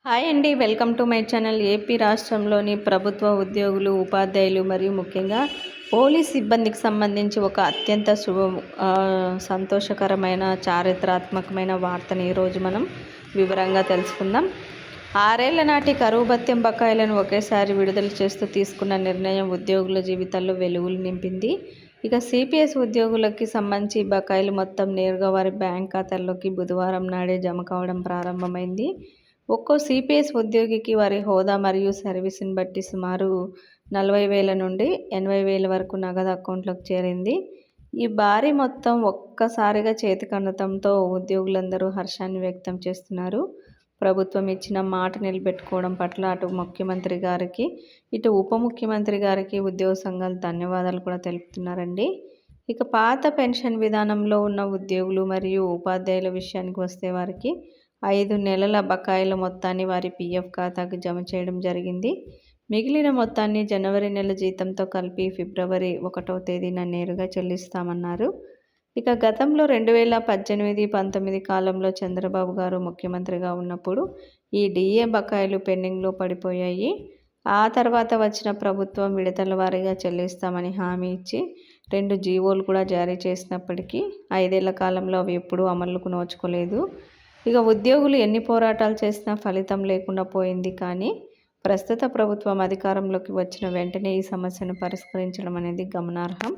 Hi అండి. Welcome to my channel. AP రాష్ట్రంలోని ప్రభుత్వ ఉద్యోగులు, ఉపాధ్యాయులు మరియు ముఖ్యంగా పోలీస్ సిబ్బందికి సంబంధించి ఒక అత్యంత సంతోషకరమైన చారిత్రాత్మకమైన వార్తని ఈరోజు మనం వివరంగా తెలుసుకుందాం. 6 ఏళ్ల నాటి కరువు భత్యం బకాయిలను ఒకేసారి విడుదల చేస్తూ తీసుకున్న నిర్ణయం ఉద్యోగుల జీవితాల్లో వెలుగులు నింపింది. ఇక సిపిఎస్ ఉద్యోగులకి సంబంధించి బకాయిలు మొత్తం నేరుగా వారి బ్యాంక్ ఖాతాల్లోకి బుధవారం నాడే జమ కావడం ప్రారంభమైంది. ఒక్కో సిపిఎస్ ఉద్యోగికి వారి హోదా మరియు సర్వీస్ని బట్టి సుమారు 40,000 నుండి 80,000 వరకు నగదు అకౌంట్లోకి చేరింది. ఈ భారీ మొత్తం ఒక్కసారిగా చేతికందటంతో ఉద్యోగులందరూ హర్షాన్ని వ్యక్తం చేస్తున్నారు. ప్రభుత్వం ఇచ్చిన మాట నిలబెట్టుకోవడం పట్ల అటు ముఖ్యమంత్రి గారికి, ఇటు ఉప ముఖ్యమంత్రి గారికి ఉద్యోగ సంఘాలు ధన్యవాదాలు కూడా తెలుపుతున్నారండి. ఇక పాత పెన్షన్ విధానంలో ఉన్న ఉద్యోగులు మరియు ఉపాధ్యాయుల విషయానికి వస్తే వారికి 5 నెలల బకాయిల మొత్తాన్ని వారి పీఎఫ్ ఖాతాకు జమ చేయడం జరిగింది. మిగిలిన మొత్తాన్ని జనవరి నెల జీతంతో కలిపి ఫిబ్రవరి 1వ తేదీన నేరుగా చెల్లిస్తామన్నారు. ఇక గతంలో 2018-19 కాలంలో చంద్రబాబు గారు ముఖ్యమంత్రిగా ఉన్నప్పుడు ఈ డిఏ బకాయిలు పెండింగ్లో పడిపోయాయి. ఆ తర్వాత వచ్చిన ప్రభుత్వం విడతల వారీగా చెల్లిస్తామని హామీ ఇచ్చి 2 జీవోలు కూడా జారీ చేసినప్పటికీ 5 ఏళ్ల కాలంలో అవి ఎప్పుడూ అమలుకు నోచుకోలేదు. ఇక ఉద్యోగులు ఎన్ని పోరాటాలు చేసినా ఫలితం లేకుండా పోయింది. కానీ ప్రస్తుత ప్రభుత్వం అధికారంలోకి వచ్చిన వెంటనే ఈ సమస్యను పరిష్కరించడం అనేది గమనార్హం.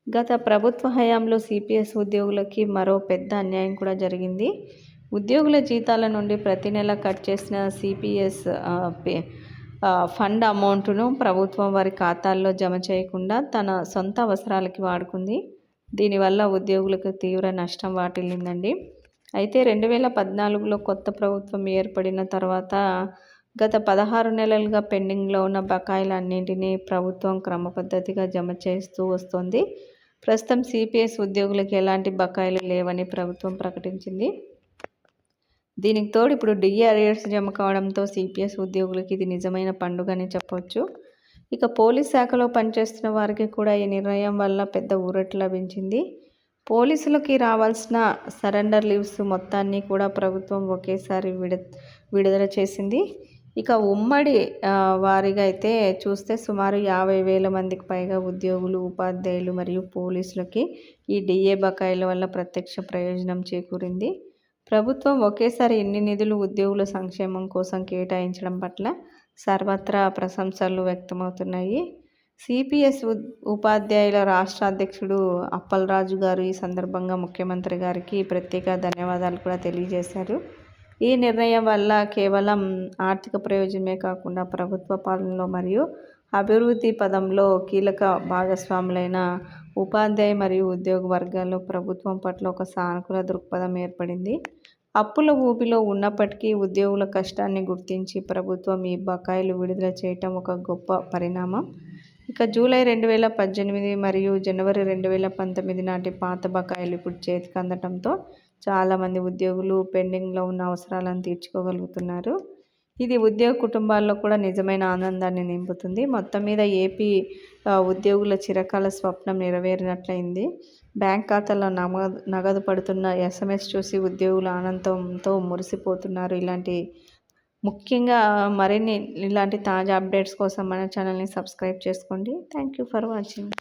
గత ప్రభుత్వ హయాంలో సిపిఎస్ ఉద్యోగులకి మరో పెద్ద అన్యాయం కూడా జరిగింది. ఉద్యోగుల జీతాల నుండి ప్రతి నెల కట్ చేసిన సిపిఎస్ ఫండ్ అమౌంట్ను ప్రభుత్వం వారి ఖాతాల్లో జమ చేయకుండా తన సొంత అవసరాలకి వాడుకుంది. దీనివల్ల ఉద్యోగులకు తీవ్ర నష్టం వాటిల్లిందండి. అయితే 2014లో కొత్త ప్రభుత్వం ఏర్పడిన తర్వాత గత 16 నెలలుగా పెండింగ్లో ఉన్న బకాయిలన్నింటినీ ప్రభుత్వం క్రమపద్ధతిగా జమ చేస్తూ వస్తోంది. ప్రస్తుతం సిపిఎస్ ఉద్యోగులకు ఎలాంటి బకాయిలు లేవని ప్రభుత్వం ప్రకటించింది. దీనికి తోడు ఇప్పుడు డిఏ అరియర్స్ జమ కావడంతో సిపిఎస్ ఉద్యోగులకి ఇది నిజమైన పండుగని చెప్పవచ్చు. ఇక పోలీస్ శాఖలో పనిచేస్తున్న వారికి కూడా ఈ నిర్ణయం వల్ల పెద్ద ఊరట లభించింది. పోలీసులకి రావాల్సిన సరెండర్ లీవ్స్ మొత్తాన్ని కూడా ప్రభుత్వం ఒకేసారి విడుదల చేసింది. ఇక ఉమ్మడి వారిగా అయితే చూస్తే సుమారు 50,000 మందికి పైగా ఉద్యోగులు, ఉపాధ్యాయులు మరియు పోలీసులకి ఈ డిఏ బకాయిల వల్ల ప్రత్యక్ష ప్రయోజనం చేకూరింది. ప్రభుత్వం ఒకేసారి ఇన్ని నిధులు ఉద్యోగుల సంక్షేమం కోసం కేటాయించడం పట్ల సర్వత్రా ప్రశంసలు వ్యక్తమవుతున్నాయి. సిపిఎస్ ఉపాధ్యాయుల రాష్ట్ర అధ్యక్షుడు అప్పలరాజు గారు ఈ సందర్భంగా ముఖ్యమంత్రి గారికి ప్రత్యేక ధన్యవాదాలు కూడా తెలియజేశారు. ఈ నిర్ణయం వల్ల కేవలం ఆర్థిక ప్రయోజనమే కాకుండా ప్రభుత్వ పాలనలో మరియు అభివృద్ధి పదంలో కీలక భాగస్వాములైన ఉపాధ్యాయ మరియు ఉద్యోగ వర్గాల్లో ప్రభుత్వం పట్ల ఒక సానుకూల దృక్పథం ఏర్పడింది. అప్పుల ఊబిలో ఉన్నప్పటికీ ఉద్యోగుల కష్టాన్ని గుర్తించి ప్రభుత్వం ఈ బకాయిలు విడుదల చేయటం ఒక గొప్ప పరిణామం. ఇక జూలై 2018 మరియు జనవరి 2019 నాటి పాత బకాయిలు ఇప్పుడు చేతికి అందటంతో చాలామంది ఉద్యోగులు పెండింగ్లో ఉన్న అవసరాలను తీర్చుకోగలుగుతున్నారు. ఇది ఉద్యోగ కుటుంబాల్లో కూడా నిజమైన ఆనందాన్ని నింపుతుంది. మొత్తం మీద ఏపీ ఉద్యోగుల చిరకాల స్వప్నం నెరవేరినట్లయింది. బ్యాంక్ ఖాతాలో నగదు పడుతున్న SMS చూసి ఉద్యోగులు ఆనందంతో మురిసిపోతున్నారు. ముఖ్యంగా మరిన్ని ఇలాంటి తాజా అప్డేట్స్ కోసం మన ఛానల్ని సబ్స్క్రైబ్ చేసుకోండి. Thank you for watching.